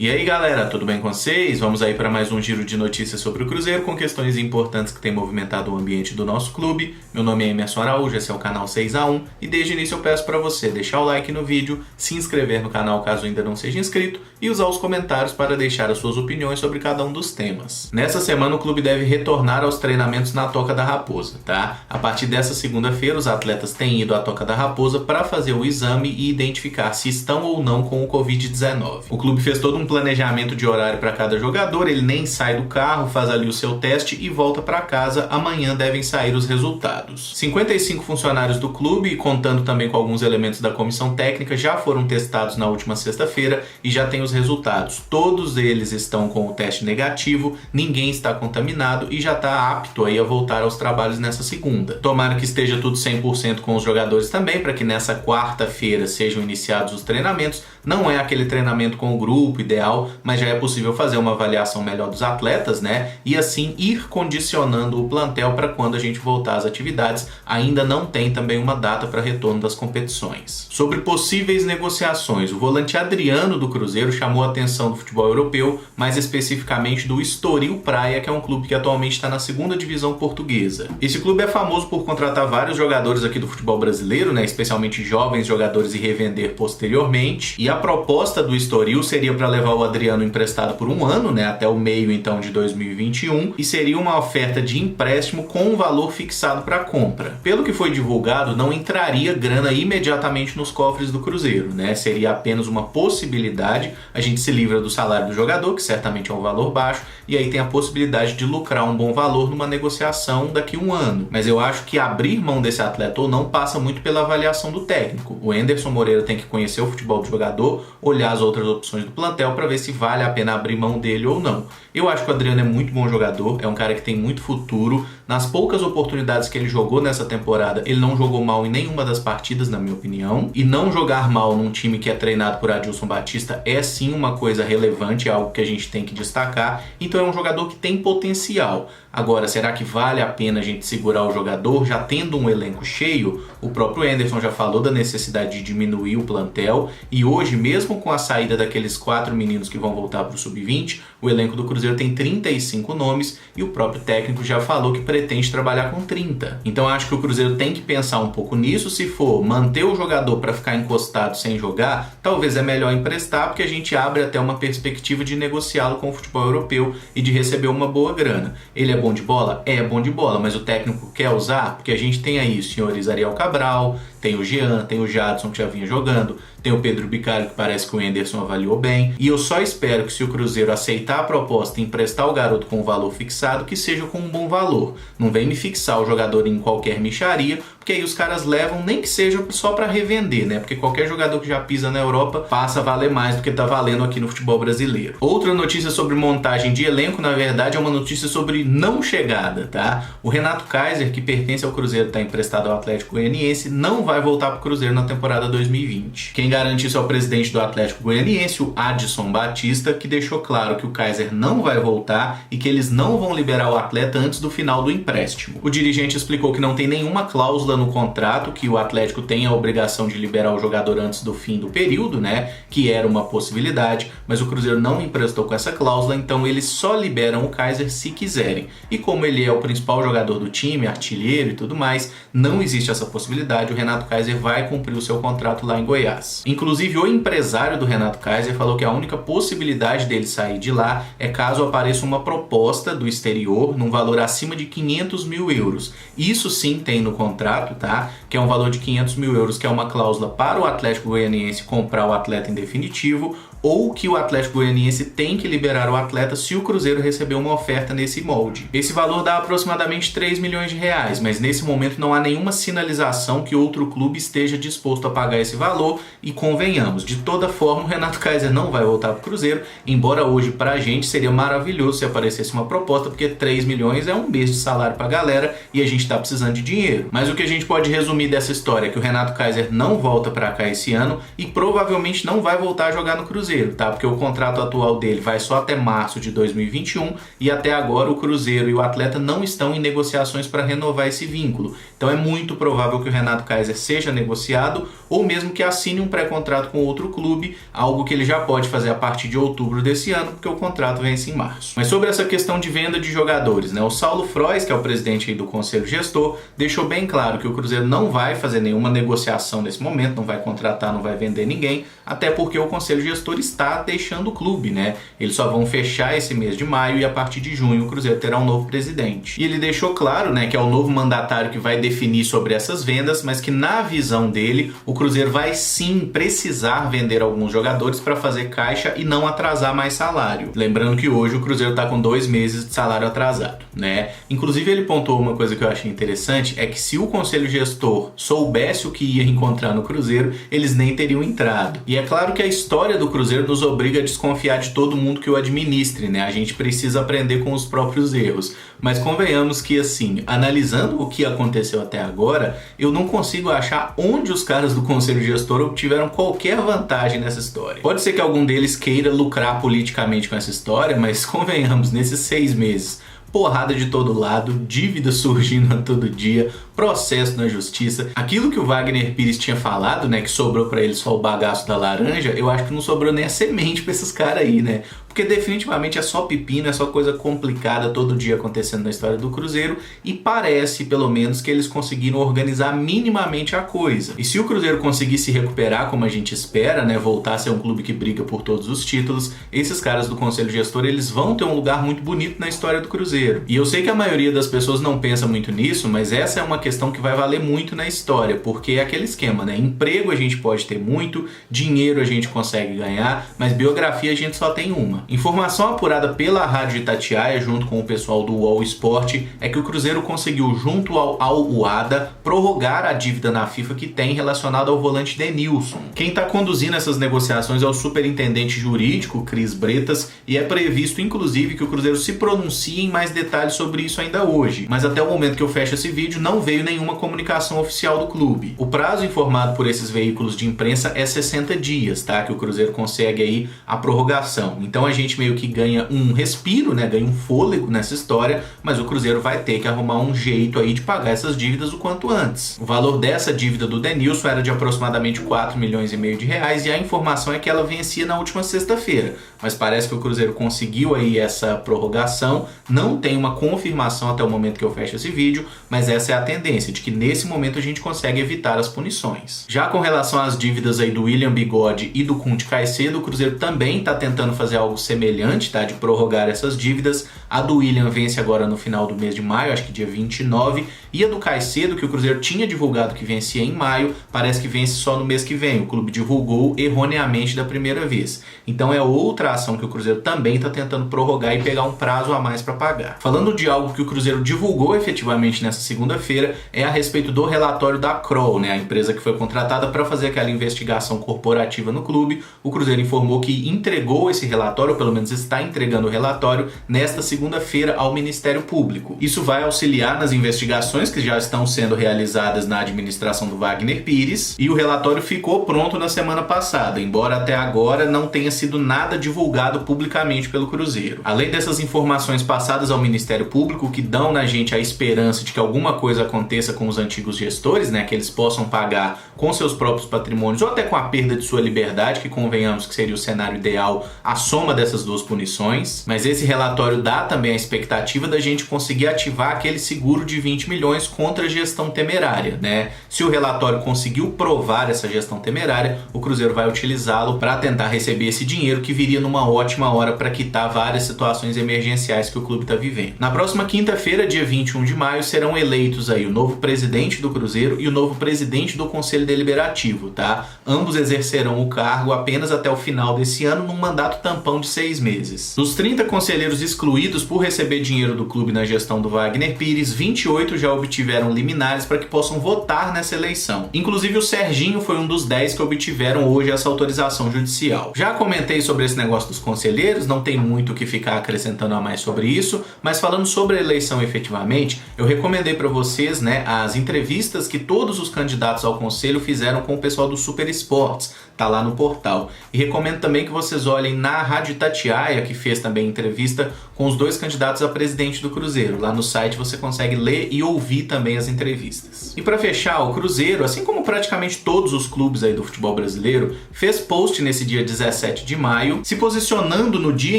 E aí galera, tudo bem com vocês? Vamos aí para mais um giro de notícias sobre o Cruzeiro com questões importantes que têm movimentado o ambiente do nosso clube. Meu nome é Emerson Araújo, esse é o canal 6x1 e desde o início eu peço para você deixar o like no vídeo, se inscrever no canal caso ainda não seja inscrito e usar os comentários para deixar as suas opiniões sobre cada um dos temas. Nessa semana o clube deve retornar aos treinamentos na Toca da Raposa, tá? A partir dessa segunda-feira os atletas têm ido à Toca da Raposa para fazer o exame e identificar se estão ou não com o Covid-19. O clube fez todo um planejamento de horário para cada jogador, ele nem sai do carro, faz ali o seu teste e volta para casa. Amanhã devem sair os resultados. 55 funcionários do clube, contando também com alguns elementos da comissão técnica, já foram testados na última sexta-feira e já tem os resultados. Todos eles estão com o teste negativo, ninguém está contaminado e já está apto aí a voltar aos trabalhos nessa segunda. Tomara que esteja tudo 100% com os jogadores também, para que nessa quarta-feira sejam iniciados os treinamentos. Não é aquele treinamento com o grupo ideal, mas já é possível fazer uma avaliação melhor dos atletas, né? E assim ir condicionando o plantel para quando a gente voltar às atividades. Ainda não tem também uma data para retorno das competições. Sobre possíveis negociações, o volante Adriano do Cruzeiro chamou a atenção do futebol europeu, mais especificamente do Estoril Praia, que é um clube que atualmente está na segunda divisão portuguesa. Esse clube é famoso por contratar vários jogadores aqui do futebol brasileiro, né? Especialmente jovens jogadores e revender posteriormente. E a proposta do Estoril seria para levar o Adriano emprestado por um ano, né, até o meio então de 2021, e seria uma oferta de empréstimo com um valor fixado para compra. Pelo que foi divulgado, não entraria grana imediatamente nos cofres do Cruzeiro, né? Seria apenas uma possibilidade. A gente se livra do salário do jogador, que certamente é um valor baixo, e aí tem a possibilidade de lucrar um bom valor numa negociação daqui a um ano. Mas eu acho que abrir mão desse atleta ou não passa muito pela avaliação do técnico. O Anderson Moreira tem que conhecer o futebol do jogador, olhar as outras opções do plantel para ver se vale a pena abrir mão dele ou não. Eu acho que o Adriano é muito bom jogador, é um cara que tem muito futuro. Nas poucas oportunidades que ele jogou nessa temporada, ele não jogou mal em nenhuma das partidas, na minha opinião. E não jogar mal num time que é treinado por Adilson Batista é sim uma coisa relevante, é algo que a gente tem que destacar. Então é um jogador que tem potencial. Agora, será que vale a pena a gente segurar o jogador já tendo um elenco cheio? O próprio Anderson já falou da necessidade de diminuir o plantel e hoje, mesmo com a saída daqueles 4 meninos que vão voltar para o Sub-20, o elenco do Cruzeiro tem 35 nomes e o próprio técnico já falou que pretende trabalhar com 30. Então acho que o Cruzeiro tem que pensar um pouco nisso. Se for manter o jogador para ficar encostado sem jogar, talvez é melhor emprestar, porque a gente abre até uma perspectiva de negociá-lo com o futebol europeu e de receber uma boa grana. Ele é bom de bola? É bom de bola, mas o técnico quer usar? Porque a gente tem aí os senhores Ariel Cabral, tem o Jean, tem o Jadson que já vinha jogando, tem o Pedro Bicalho que parece que o Anderson avaliou bem, e eu só espero que se o Cruzeiro aceitar a proposta e emprestar o garoto com um valor fixado, que seja com um bom valor. Não vem me fixar o jogador em qualquer mixaria, porque aí os caras levam, nem que seja só para revender, né? Porque qualquer jogador que já pisa na Europa passa a valer mais do que tá valendo aqui no futebol brasileiro. Outra notícia sobre montagem de elenco, na verdade, é uma notícia sobre não chegada, tá? O Renato Kaiser, que pertence ao Cruzeiro, tá emprestado ao Atlético Goianiense, não vai voltar pro Cruzeiro na temporada 2020. Quem garante isso é o presidente do Atlético Goianiense, o Adilson Batista, que deixou claro que o Kaiser não vai voltar e que eles não vão liberar o atleta antes do final do empréstimo. O dirigente explicou que não tem nenhuma cláusula no contrato que o Atlético tem a obrigação de liberar o jogador antes do fim do período, né? Que era uma possibilidade, mas o Cruzeiro não emprestou com essa cláusula, então eles só liberam o Kaiser se quiserem. E como ele é o principal jogador do time, artilheiro e tudo mais, não existe essa possibilidade. O Renato Kaiser vai cumprir o seu contrato lá em Goiás. Inclusive, o empresário do Renato Kaiser falou que a única possibilidade dele sair de lá é caso apareça uma proposta do exterior num valor acima de 500 mil euros. Isso sim tem no contrato, tá? Que é um valor de 500 mil euros, que é uma cláusula para o Atlético Goianiense comprar o atleta em definitivo, ou que o Atlético Goianiense tem que liberar o atleta se o Cruzeiro receber uma oferta nesse molde. Esse valor dá aproximadamente 3 milhões de reais, mas nesse momento não há nenhuma sinalização que outro clube esteja disposto a pagar esse valor e convenhamos, de toda forma o Renato Kaiser não vai voltar para o Cruzeiro, embora hoje pra gente seria maravilhoso se aparecesse uma proposta, porque 3 milhões é um mês de salário pra galera e a gente tá precisando de dinheiro. Mas o que a gente pode resumir dessa história é que o Renato Kaiser não volta pra cá esse ano e provavelmente não vai voltar a jogar no Cruzeiro. Cruzeiro, tá? Porque o contrato atual dele vai só até março de 2021 e até agora o Cruzeiro e o atleta não estão em negociações para renovar esse vínculo. Então é muito provável que o Renato Kaiser seja negociado ou mesmo que assine um pré-contrato com outro clube, algo que ele já pode fazer a partir de outubro desse ano, porque o contrato vence em março. Mas sobre essa questão de venda de jogadores, né? O Saulo Frois, que é o presidente aí do Conselho Gestor, deixou bem claro que o Cruzeiro não vai fazer nenhuma negociação nesse momento, não vai contratar, não vai vender ninguém, até porque o Conselho Gestor está deixando o clube, né? Eles só vão fechar esse mês de maio e a partir de junho o Cruzeiro terá um novo presidente. E ele deixou claro, né, que é o novo mandatário que vai definir sobre essas vendas, mas que na visão dele o Cruzeiro vai sim precisar vender alguns jogadores para fazer caixa e não atrasar mais salário. Lembrando que hoje o Cruzeiro está com 2 meses de salário atrasado, né? Inclusive ele pontuou uma coisa que eu achei interessante, é que se o Conselho Gestor soubesse o que ia encontrar no Cruzeiro, eles nem teriam entrado. E é claro que a história do Cruzeiro nos obriga a desconfiar de todo mundo que o administre, né? A gente precisa aprender com os próprios erros. Mas convenhamos que, assim, analisando o que aconteceu até agora, eu não consigo achar onde os caras do Conselho Gestor obtiveram qualquer vantagem nessa história. Pode ser que algum deles queira lucrar politicamente com essa história, mas convenhamos, nesses 6 meses, porrada de todo lado, dívida surgindo a todo dia, processo na justiça. Aquilo que o Wagner Pires tinha falado, né, que sobrou pra ele só o bagaço da laranja, eu acho que não sobrou nem a semente pra esses caras aí, né? Porque definitivamente é só pepino, é só coisa complicada todo dia acontecendo na história do Cruzeiro e parece, pelo menos, que eles conseguiram organizar minimamente a coisa. E se o Cruzeiro conseguir se recuperar como a gente espera, né, voltar a ser um clube que briga por todos os títulos, esses caras do Conselho Gestor, eles vão ter um lugar muito bonito na história do Cruzeiro. E eu sei que a maioria das pessoas não pensa muito nisso, mas essa é uma questão que vai valer muito na história, porque é aquele esquema, né? Emprego a gente pode ter muito, dinheiro a gente consegue ganhar, mas biografia a gente só tem uma. Informação apurada pela Rádio Itatiaia, junto com o pessoal do UOL Esporte, é que o Cruzeiro conseguiu, junto ao UADA, prorrogar a dívida na FIFA que tem relacionada ao volante Denilson. Quem está conduzindo essas negociações é o superintendente jurídico, Cris Bretas, e é previsto, inclusive, que o Cruzeiro se pronuncie em mais detalhes sobre isso ainda hoje. Mas até o momento que eu fecho esse vídeo, não veio nenhuma comunicação oficial do clube. O prazo informado por esses veículos de imprensa é 60 dias, tá? Que o Cruzeiro consegue aí a prorrogação. Então a gente meio que ganha um respiro, né? Ganha um fôlego nessa história, mas o Cruzeiro vai ter que arrumar um jeito aí de pagar essas dívidas o quanto antes. O valor dessa dívida do Denilson era de aproximadamente 4 milhões e meio de reais e a informação é que ela vencia na última sexta-feira. Mas parece que o Cruzeiro conseguiu aí essa prorrogação, não tem uma confirmação até o momento que eu fecho esse vídeo, mas essa é a tendência, de que nesse momento a gente consegue evitar as punições. Já com relação às dívidas aí do William Bigode e do Kunti Caicedo, o Cruzeiro também está tentando fazer algo semelhante, tá? De prorrogar essas dívidas. A do William vence agora no final do mês de maio, acho que dia 29, e a do Caicedo, que o Cruzeiro tinha divulgado que vencia em maio, parece que vence só no mês que vem. O clube divulgou erroneamente da primeira vez. Então é outra ação que o Cruzeiro também está tentando prorrogar e pegar um prazo a mais para pagar. Falando de algo que o Cruzeiro divulgou efetivamente nessa segunda-feira, é a respeito do relatório da Kroll, né, a empresa que foi contratada para fazer aquela investigação corporativa no clube. O Cruzeiro informou que entregou esse relatório, ou pelo menos está entregando o relatório, nesta segunda-feira ao Ministério Público. Isso vai auxiliar nas investigações que já estão sendo realizadas na administração do Wagner Pires, e o relatório ficou pronto na semana passada, embora até agora não tenha sido nada divulgado publicamente pelo Cruzeiro. Além dessas informações passadas ao Ministério Público, que dão na gente a esperança de que alguma coisa aconteça com os antigos gestores, né, que eles possam pagar com seus próprios patrimônios ou até com a perda de sua liberdade, que convenhamos que seria o cenário ideal, a soma dessas duas punições. Mas esse relatório dá também a expectativa da gente conseguir ativar aquele seguro de 20 milhões contra a gestão temerária, né? Se o relatório conseguiu provar essa gestão temerária, o Cruzeiro vai utilizá-lo para tentar receber esse dinheiro que viria numa ótima hora para quitar várias situações emergenciais que o clube está vivendo. Na próxima quinta-feira, dia 21 de maio, serão eleitos aí o novo presidente do Cruzeiro e o novo presidente do Conselho Deliberativo, tá? Ambos exercerão o cargo apenas até o final desse ano, num mandato tampão de 6 meses. Dos 30 conselheiros excluídos punidos por receber dinheiro do clube na gestão do Wagner Pires, 28 já obtiveram liminares para que possam votar nessa eleição. Inclusive o Serginho foi um dos 10 que obtiveram hoje essa autorização judicial. Já comentei sobre esse negócio dos conselheiros, não tem muito o que ficar acrescentando a mais sobre isso, mas falando sobre a eleição efetivamente, eu recomendei para vocês, as entrevistas que todos os candidatos ao conselho fizeram com o pessoal do Super Esportes, tá lá no portal. E recomendo também que vocês olhem na Rádio Itatiaia, que fez também entrevista com os 2 candidatos a presidente do Cruzeiro. Lá no site você consegue ler e ouvir também as entrevistas. E para fechar, o Cruzeiro, assim como praticamente todos os clubes aí do futebol brasileiro, fez post nesse dia 17 de maio, se posicionando no Dia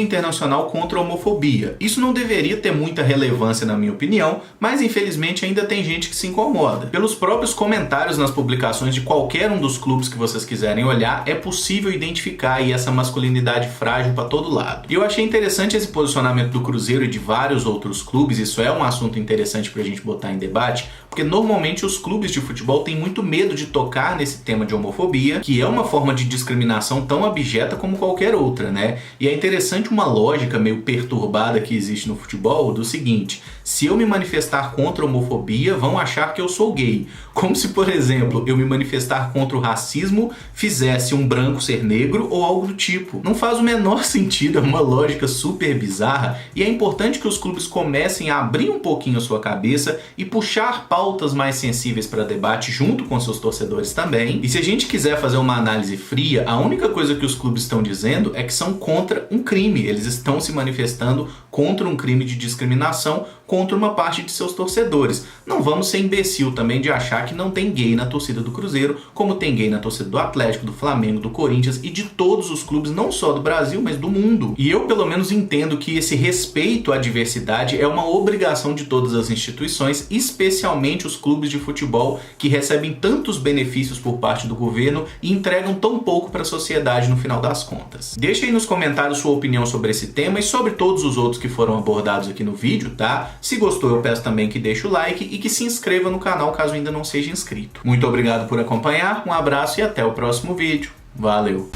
Internacional contra a Homofobia. Isso não deveria ter muita relevância na minha opinião, mas infelizmente ainda tem gente que se incomoda. Pelos próprios comentários nas publicações de qualquer um dos clubes que vocês quiserem olhar, é possível identificar aí essa masculinidade frágil para todo lado. E eu achei interessante esse posicionamento do Cruzeiro e de vários outros clubes, isso é um assunto interessante pra gente botar em debate, porque normalmente os clubes de futebol têm muito medo de tocar nesse tema de homofobia, que é uma forma de discriminação tão abjeta como qualquer outra, E é interessante uma lógica meio perturbada que existe no futebol do seguinte: se eu me manifestar contra a homofobia, vão achar que eu sou gay. Como se, por exemplo, eu me manifestar contra o racismo fizesse um branco ser negro ou algo do tipo. Não faz o menor sentido, é uma lógica super bizarra, e é importante que os clubes comecem a abrir um pouquinho a sua cabeça e puxar pautas mais sensíveis para debate junto com seus torcedores também. E se a gente quiser fazer uma análise fria, a única coisa que os clubes estão dizendo é que são contra um crime. Eles estão se manifestando contra um crime de discriminação contra uma parte de seus torcedores. Não vamos ser imbecil também de achar que não tem gay na torcida do Cruzeiro, como tem gay na torcida do Atlético, do Flamengo, do Corinthians e de todos os clubes, não só do Brasil, mas do mundo. E eu pelo menos entendo que esse respeito à diversidade é uma obrigação de todas as instituições, especialmente os clubes de futebol que recebem tantos benefícios por parte do governo e entregam tão pouco para a sociedade no final das contas. Deixe aí nos comentários sua opinião sobre esse tema e sobre todos os outros que foram abordados aqui no vídeo, tá? Se gostou, eu peço também que deixe o like e que se inscreva no canal caso ainda não seja inscrito. Muito obrigado por acompanhar, um abraço e até o próximo vídeo. Valeu!